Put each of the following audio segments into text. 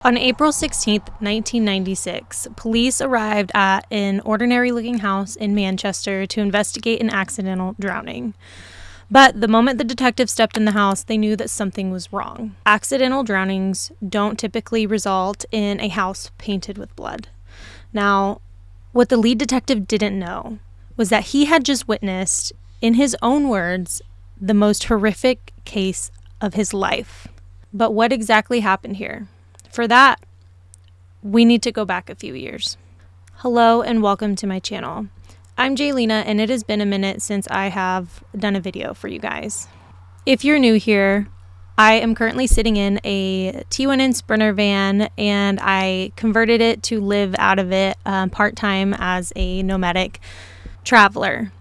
On April 16th, 1996, police arrived at an ordinary-looking house in Manchester to investigate an accidental drowning. But the moment the detectives stepped in the house, they knew that something was wrong. Accidental drownings don't typically result in a house painted with blood. Now, what the lead detective didn't know was that he had just witnessed, in his own words, the most horrific case of his life. But what exactly happened here? For that, we need to go back a few years. Hello and welcome to my channel. I'm Jaylena and it has been a minute since I have done a video for you guys. If you're new here, I am currently sitting in a T1N Sprinter van and I converted it to live out of it part-time as a nomadic traveler.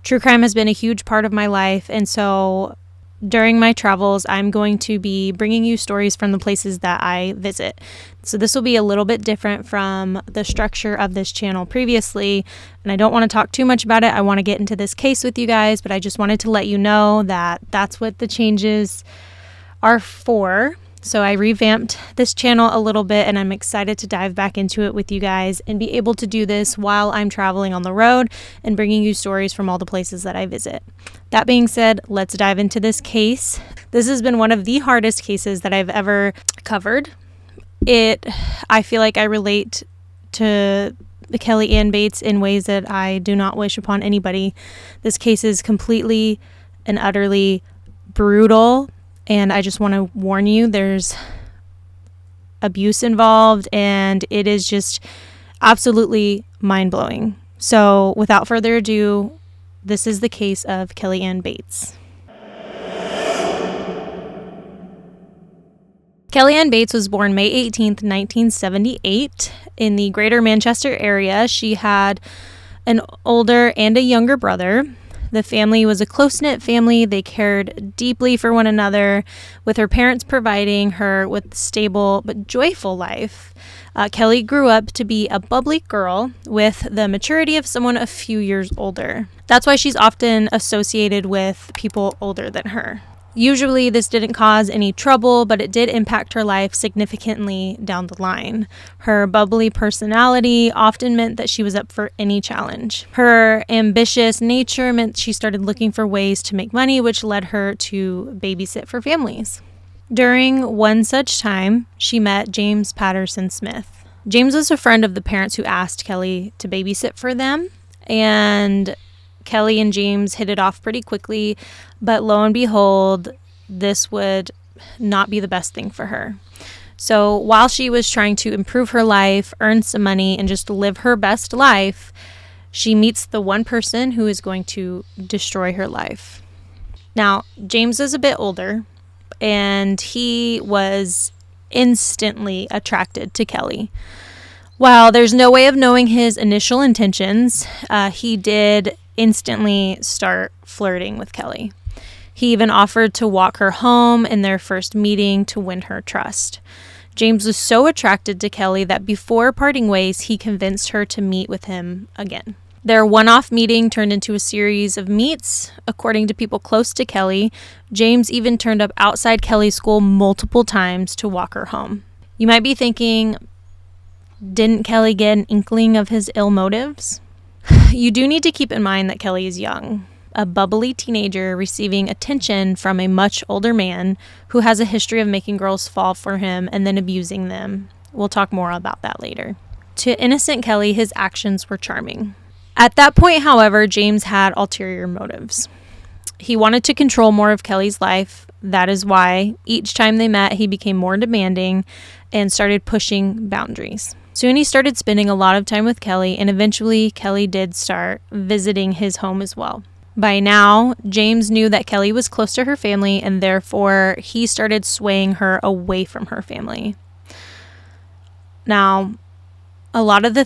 True crime has been a huge part of my life, and so during my travels, I'm going to be bringing you stories from the places that I visit. So this will be a little bit different from the structure of this channel previously, and I don't want to talk too much about it. I want to get into this case with you guys, but I just wanted to let you know that that's what the changes are for. So I revamped this channel a little bit, and I'm excited to dive back into it with you guys and be able to do this while I'm traveling on the road and bringing you stories from all the places that I visit. That being said, let's dive into this case. This has been one of the hardest cases that I've ever covered. I feel like I relate to the Kelly Ann Bates in ways that I do not wish upon anybody. This case is completely and utterly brutal. And I just want to warn you, there's abuse involved, and it is just absolutely mind-blowing. So without further ado, this is the case of Kelly Ann Bates. Kelly Ann Bates was born May 18th, 1978 in the greater Manchester area. She had an older and a younger brother. The family was a close-knit family. They cared deeply for one another, with her parents providing her with a stable but joyful life. Kelly grew up to be a bubbly girl with the maturity of someone a few years older. That's why she's often associated with people older than her. Usually this didn't cause any trouble, but it did impact her life significantly down the line. Her bubbly personality often meant that she was up for any challenge. Her ambitious nature meant she started looking for ways to make money, which led her to babysit for families. During one such time, she met James Patterson Smith. James was a friend of the parents who asked Kelly to babysit for them, and Kelly and James hit it off pretty quickly, but lo and behold, this would not be the best thing for her. So while she was trying to improve her life, earn some money, and just live her best life, she meets the one person who is going to destroy her life. Now, James is a bit older, and he was instantly attracted to Kelly. While there's no way of knowing his initial intentions, he did instantly start flirting with Kelly. He even offered to walk her home in their first meeting to win her trust. James was so attracted to Kelly that before parting ways, he convinced her to meet with him again. Their one-off meeting turned into a series of meets. According to people close to Kelly, James even turned up outside Kelly's school multiple times to walk her home. You might be thinking, didn't Kelly get an inkling of his ill motives? You do need to keep in mind that Kelly is young, a bubbly teenager receiving attention from a much older man who has a history of making girls fall for him and then abusing them. We'll talk more about that later. To innocent Kelly, his actions were charming. At that point, however, James had ulterior motives. He wanted to control more of Kelly's life. That is why each time they met, he became more demanding and started pushing boundaries. Soon he started spending a lot of time with Kelly, and eventually Kelly did start visiting his home as well. By now, James knew that Kelly was close to her family, and therefore he started swaying her away from her family. Now, a lot of the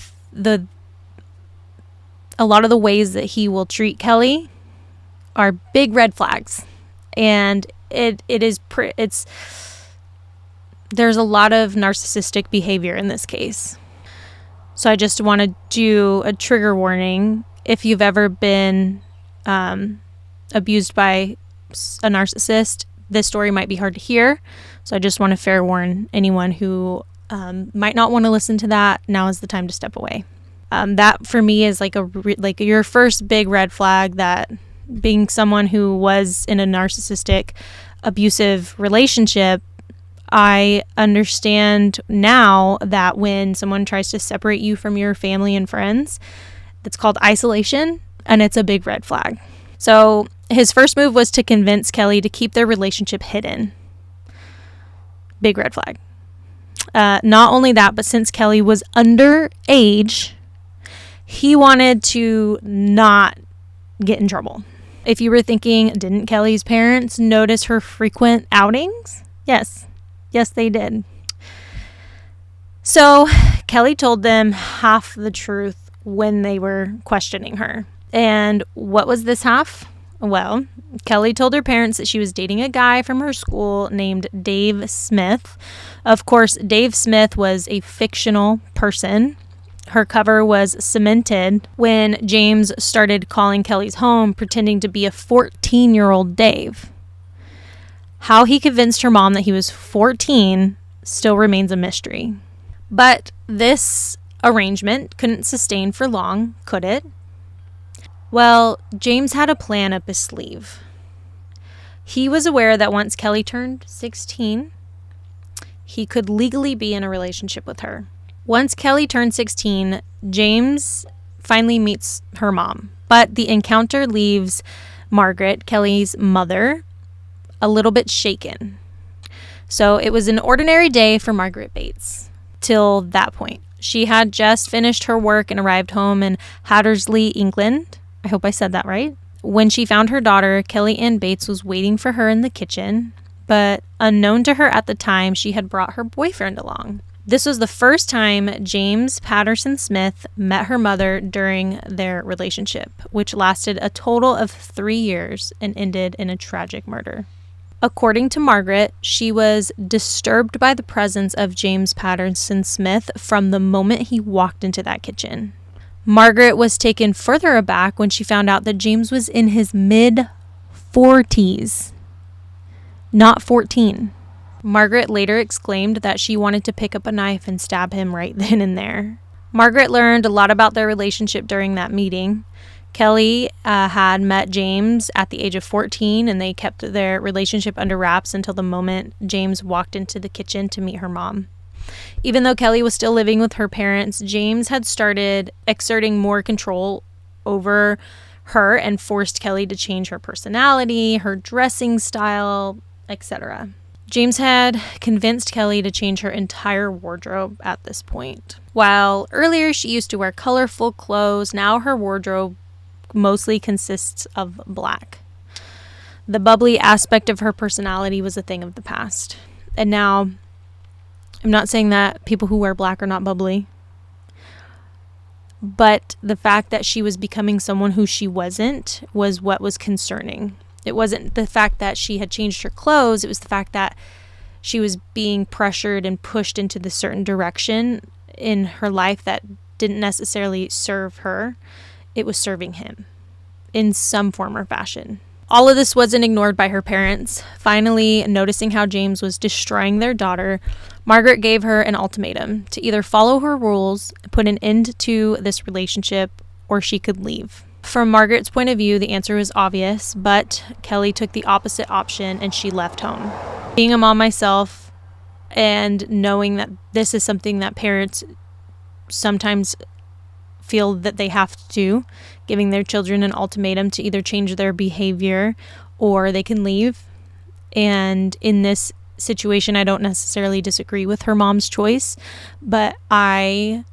ways that he will treat Kelly are big red flags, and there's a lot of narcissistic behavior in this case. So I just want to do a trigger warning. If you've ever been abused by a narcissist, this story might be hard to hear, so I just want to fair warn anyone who might not want to listen to that. Now is the time to step away. That for me is like your first big red flag, that being someone who was in a narcissistic, abusive relationship, I understand now that when someone tries to separate you from your family and friends, that's called isolation, and it's a big red flag. So his first move was to convince Kelly to keep their relationship hidden. Big red flag. Not only that, but since Kelly was underage, he wanted to not get in trouble. If you were thinking, didn't Kelly's parents notice her frequent outings? Yes, they did. So Kelly told them half the truth when they were questioning her. And what was this half? Well, Kelly told her parents that she was dating a guy from her school named Dave Smith. Of course, Dave Smith was a fictional person. Her cover was cemented when James started calling Kelly's home pretending to be a 14-year-old Dave. How he convinced her mom that he was 14 still remains a mystery. But this arrangement couldn't sustain for long, could it? Well, James had a plan up his sleeve. He was aware that once Kelly turned 16, he could legally be in a relationship with her. Once Kelly turned 16, James finally meets her mom, but the encounter leaves Margaret, Kelly's mother, a little bit shaken. So it was an ordinary day for Margaret Bates till that point. She had just finished her work and arrived home in Hattersley, England. I hope I said that right. When she found her daughter, Kelly Ann Bates was waiting for her in the kitchen, but unknown to her at the time, she had brought her boyfriend along. This was the first time James Patterson Smith met her mother during their relationship, which lasted a total of 3 years and ended in a tragic murder. According to Margaret, she was disturbed by the presence of James Patterson Smith from the moment he walked into that kitchen. Margaret was taken further aback when she found out that James was in his mid-40s, not 14. Margaret later exclaimed that she wanted to pick up a knife and stab him right then and there. Margaret learned a lot about their relationship during that meeting. Kelly had met James at the age of 14, and they kept their relationship under wraps until the moment James walked into the kitchen to meet her mom. Even though Kelly was still living with her parents, James had started exerting more control over her and forced Kelly to change her personality, her dressing style, etc. James had convinced Kelly to change her entire wardrobe at this point. While earlier she used to wear colorful clothes, now her wardrobe mostly consists of black. The bubbly aspect of her personality was a thing of the past. And now, I'm not saying that people who wear black are not bubbly, but the fact that she was becoming someone who she wasn't was what was concerning. It wasn't the fact that she had changed her clothes, it was the fact that she was being pressured and pushed into this certain direction in her life that didn't necessarily serve her. It was serving him in some form or fashion. All of this wasn't ignored by her parents. Finally, noticing how James was destroying their daughter, Margaret gave her an ultimatum to either follow her rules, put an end to this relationship, or she could leave. From Margaret's point of view, the answer was obvious, but Kelly took the opposite option and she left home. Being a mom myself and knowing that this is something that parents sometimes feel that they have to do, giving their children an ultimatum to either change their behavior or they can leave. And in this situation, I don't necessarily disagree with her mom's choice, but I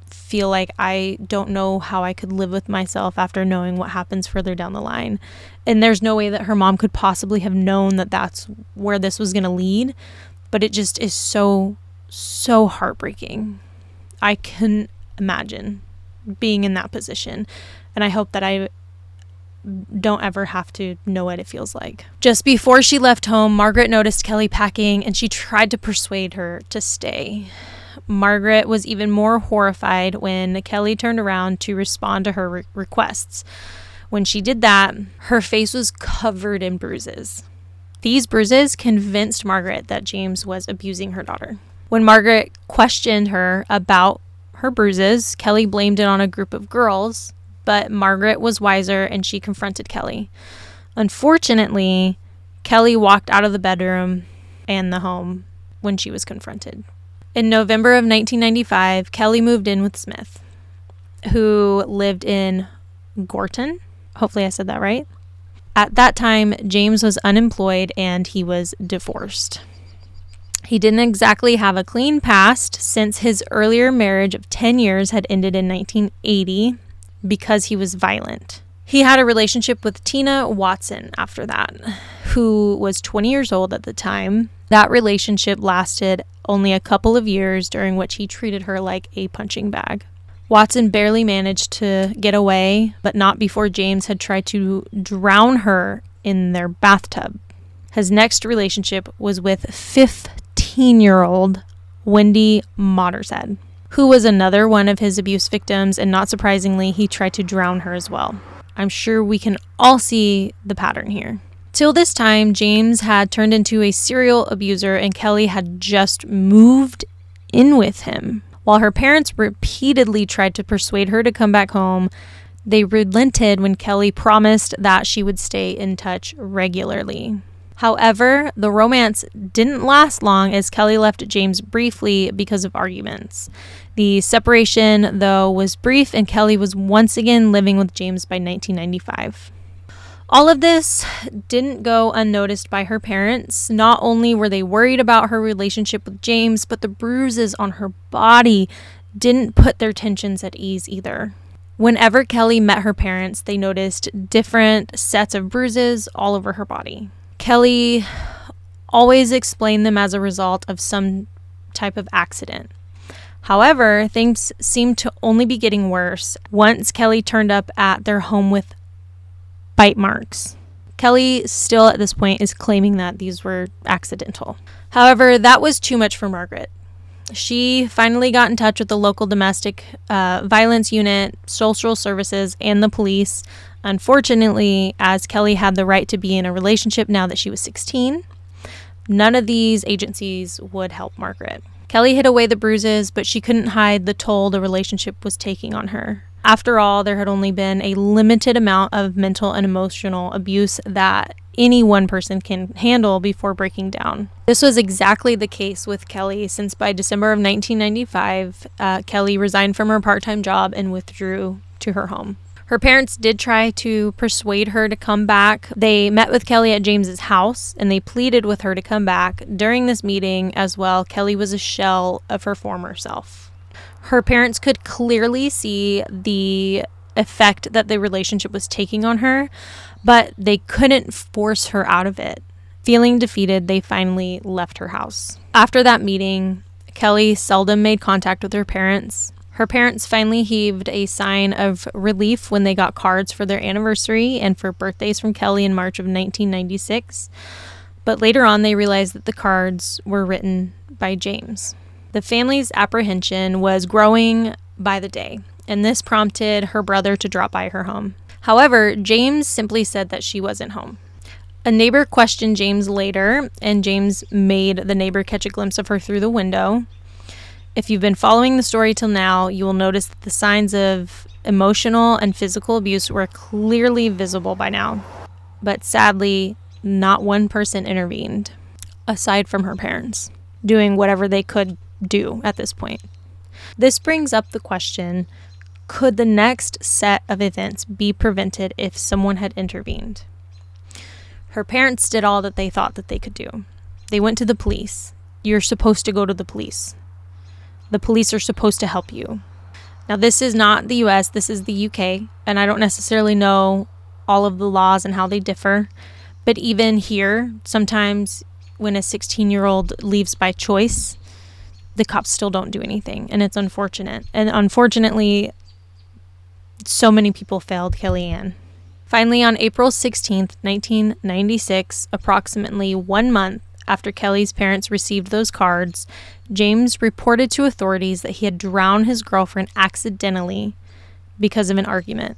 feel like I don't know how I could live with myself after knowing what happens further down the line. And there's no way that her mom could possibly have known that that's where this was going to lead, but it just is so heartbreaking. I couldn't imagine being in that position, and I hope that I don't ever have to know what it feels like. Just before she left home, Margaret noticed Kelly packing and she tried to persuade her to stay. Margaret was even more horrified when Kelly turned around to respond to her requests. When she did that, her face was covered in bruises. These bruises convinced Margaret that James was abusing her daughter. When Margaret questioned her about her bruises, Kelly blamed it on a group of girls, but Margaret was wiser and she confronted Kelly. Unfortunately, Kelly walked out of the bedroom and the home when she was confronted. In November of 1995, Kelly moved in with Smith, who lived in Gorton. Hopefully I said that right. At that time, James was unemployed and he was divorced. He didn't exactly have a clean past since his earlier marriage of 10 years had ended in 1980 because he was violent. He had a relationship with Tina Watson after that, who was 20 years old at the time. That relationship lasted only a couple of years, during which he treated her like a punching bag. Watson barely managed to get away, but not before James had tried to drown her in their bathtub. His next relationship was with 15-year-old Wendy Mottershead, who was another one of his abuse victims, and not surprisingly, he tried to drown her as well. I'm sure we can all see the pattern here. Till this time, James had turned into a serial abuser and Kelly had just moved in with him. While her parents repeatedly tried to persuade her to come back home, they relented when Kelly promised that she would stay in touch regularly. However, the romance didn't last long as Kelly left James briefly because of arguments. The separation, though, was brief and Kelly was once again living with James by 1995. All of this didn't go unnoticed by her parents. Not only were they worried about her relationship with James, but the bruises on her body didn't put their tensions at ease either. Whenever Kelly met her parents, they noticed different sets of bruises all over her body. Kelly always explained them as a result of some type of accident. However, things seemed to only be getting worse once Kelly turned up at their home with bite marks. Kelly still at this point is claiming that these were accidental. However, that was too much for Margaret. She finally got in touch with the local domestic violence unit, social services, and the police. Unfortunately, as Kelly had the right to be in a relationship now that she was 16, none of these agencies would help Margaret. Kelly hid away the bruises, but she couldn't hide the toll the relationship was taking on her. After all, there had only been a limited amount of mental and emotional abuse that any one person can handle before breaking down. This was exactly the case with Kelly, since by December of 1995, Kelly resigned from her part-time job and withdrew to her home. Her parents did try to persuade her to come back. They met with Kelly at James's house and they pleaded with her to come back. During this meeting as well, Kelly was a shell of her former self. Her parents could clearly see the effect that the relationship was taking on her, but they couldn't force her out of it. Feeling defeated, they finally left her house. After that meeting, Kelly seldom made contact with her parents. Her parents finally heaved a sign of relief when they got cards for their anniversary and for birthdays from Kelly in March of 1996. But later on, they realized that the cards were written by James. The family's apprehension was growing by the day, and this prompted her brother to drop by her home. However, James simply said that she wasn't home. A neighbor questioned James later, and James made the neighbor catch a glimpse of her through the window. If you've been following the story till now, you will notice that the signs of emotional and physical abuse were clearly visible by now. But sadly, not one person intervened, aside from her parents, doing whatever they could do at this point. This brings up the question, could the next set of events be prevented if someone had intervened? Her parents did all that they thought that they could do. They went to the police. You're supposed to go to the police. The police are supposed to help you. Now, this is not the US, this is the UK, and I don't necessarily know all of the laws and how they differ, but even here, sometimes when a 16-year-old leaves by choice, the cops still don't do anything, and it's unfortunate. And unfortunately, so many people failed Kellyanne. Finally, on April 16th, 1996, approximately 1 month after Kelly's parents received those cards, James reported to authorities that he had drowned his girlfriend accidentally because of an argument.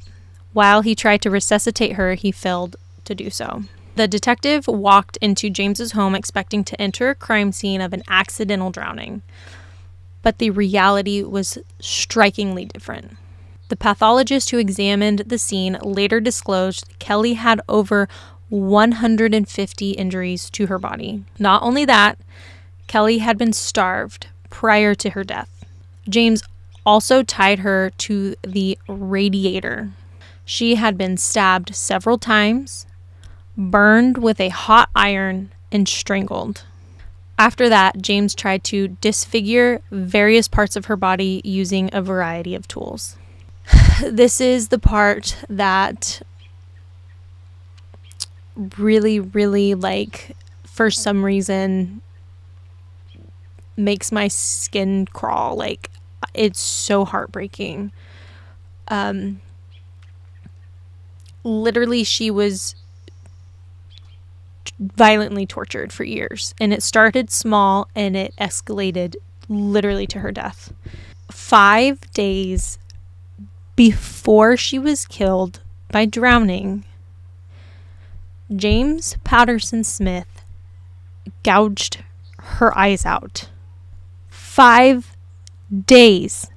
While he tried to resuscitate her, he failed to do so. The detective walked into James's home expecting to enter a crime scene of an accidental drowning. But the reality was strikingly different. The pathologist who examined the scene later disclosed Kelly had over 150 injuries to her body. Not only that, Kelly had been starved prior to her death. James also tied her to the radiator. She had been stabbed several times, burned with a hot iron, and strangled. After that, James tried to disfigure various parts of her body using a variety of tools. This is the part that really, really, for some reason, makes my skin crawl. It's so heartbreaking. Literally, she was violently tortured for years, and it started small and it escalated literally to her death. 5 days before she was killed by drowning, James Patterson Smith gouged her eyes out. 5 days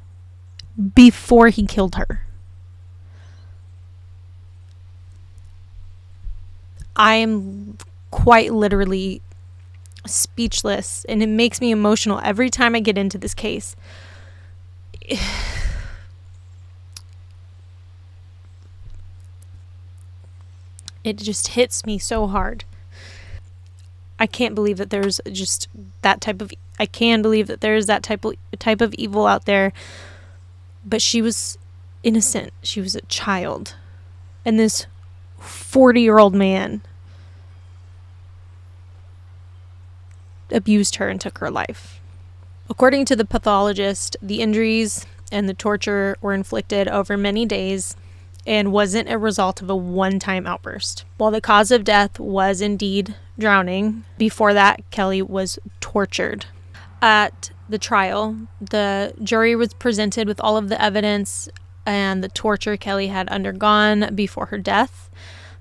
before he killed her. I am quite literally speechless, and it makes me emotional every time I get into this case. It just hits me so hard. I can't believe that there's just that type of type of evil out there. But she was innocent. She was a child. And this 40-year-old man abused her and took her life. According to the pathologist, the injuries and the torture were inflicted over many days and wasn't a result of a one-time outburst. While the cause of death was indeed drowning, before that, Kelly was tortured. At the trial, the jury was presented with all of the evidence and the torture Kelly had undergone before her death.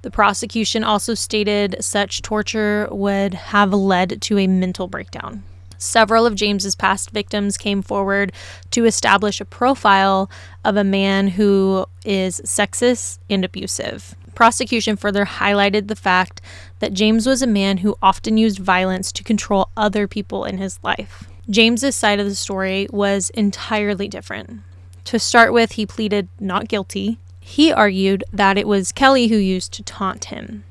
The prosecution also stated such torture would have led to a mental breakdown. Several of James's past victims came forward to establish a profile of a man who is sexist and abusive. Prosecution further highlighted the fact that James was a man who often used violence to control other people in his life. James's side of the story was entirely different. To start with, he pleaded not guilty. He argued that it was Kelly who used to taunt him,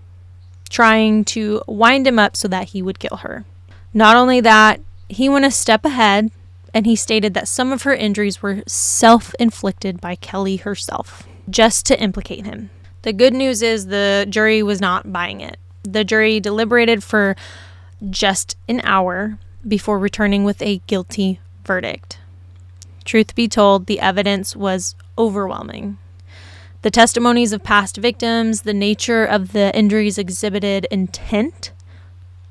trying to wind him up so that he would kill her. Not only that, he went a step ahead, and he stated that some of her injuries were self-inflicted by Kelly herself, just to implicate him. The good news is the jury was not buying it. The jury deliberated for just an hour before returning with a guilty verdict. Truth be told, the evidence was overwhelming. The testimonies of past victims, the nature of the injuries exhibited intent,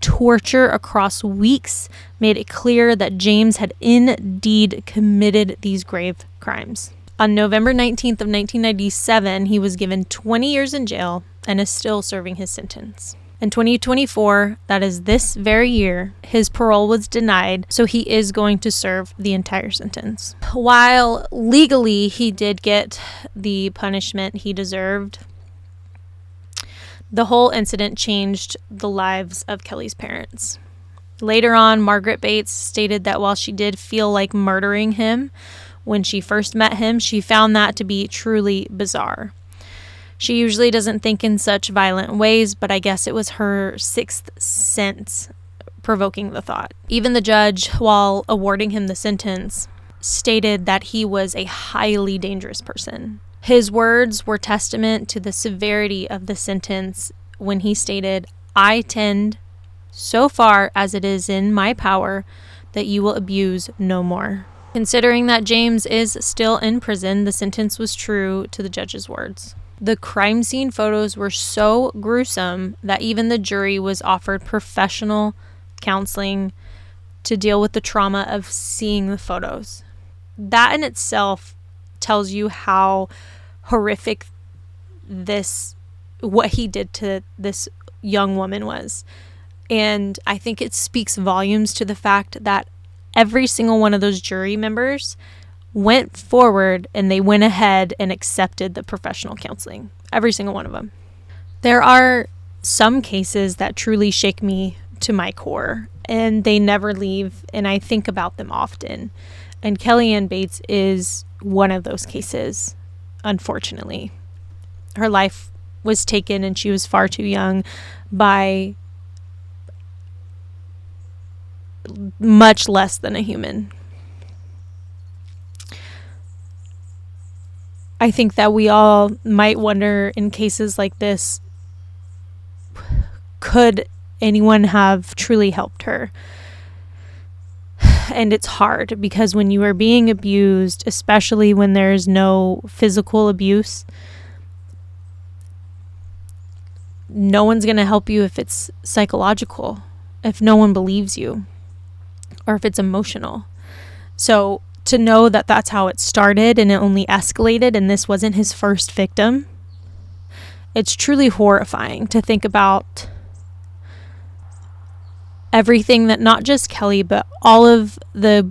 torture across weeks made it clear that James had indeed committed these grave crimes. On November 19th of 1997, he was given 20 years in jail and is still serving his sentence. In 2024, that is this very year, his parole was denied, so he is going to serve the entire sentence. While legally he did get the punishment he deserved, the whole incident changed the lives of Kelly's parents. Later on, Margaret Bates stated that while she did feel like murdering him when she first met him, she found that to be truly bizarre. She usually doesn't think in such violent ways, but I guess it was her sixth sense provoking the thought. Even the judge, while awarding him the sentence, stated that he was a highly dangerous person. His words were testament to the severity of the sentence when he stated, "I tend, so far as it is in my power, that you will abuse no more." Considering that James is still in prison, the sentence was true to the judge's words. The crime scene photos were so gruesome that even the jury was offered professional counseling to deal with the trauma of seeing the photos. That in itself tells you how horrific what he did to this young woman was. And I think it speaks volumes to the fact that every single one of those jury members went forward and they went ahead and accepted the professional counseling. Every single one of them. There are some cases that truly shake me to my core, and they never leave, and I think about them often. And Kellyanne Bates is one of those cases, unfortunately. Her life was taken, and she was far too young, by much less than a human. I think that we all might wonder, in cases like this, could anyone have truly helped her? And it's hard, because when you are being abused, especially when there's no physical abuse, no one's going to help you if it's psychological, if no one believes you, or if it's emotional. So to know that that's how it started and it only escalated, and this wasn't his first victim, it's truly horrifying to think about everything that not just Kelly, but all of the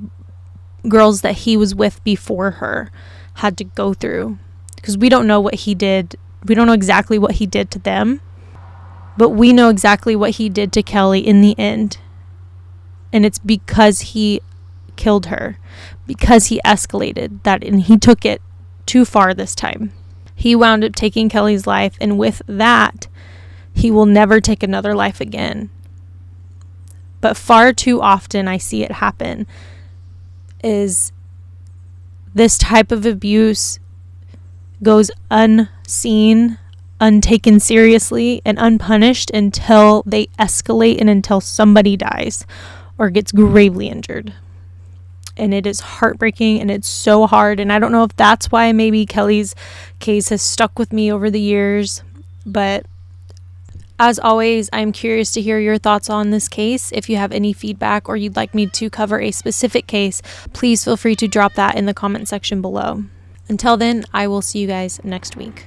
girls that he was with before her had to go through. Because we don't know what he did. We don't know exactly what he did to them, but we know exactly what he did to Kelly in the end. And it's because he killed her, because he escalated that, and he took it too far this time. He wound up taking Kelly's life, and with that, he will never take another life again. But far too often I see it happen, is this type of abuse goes unseen, untaken seriously, and unpunished until they escalate and until somebody dies or gets gravely injured. And it is heartbreaking, and it's so hard. And I don't know if that's why maybe Kelly's case has stuck with me over the years. But as always, I'm curious to hear your thoughts on this case. If you have any feedback or you'd like me to cover a specific case, please feel free to drop that in the comment section below. Until then, I will see you guys next week.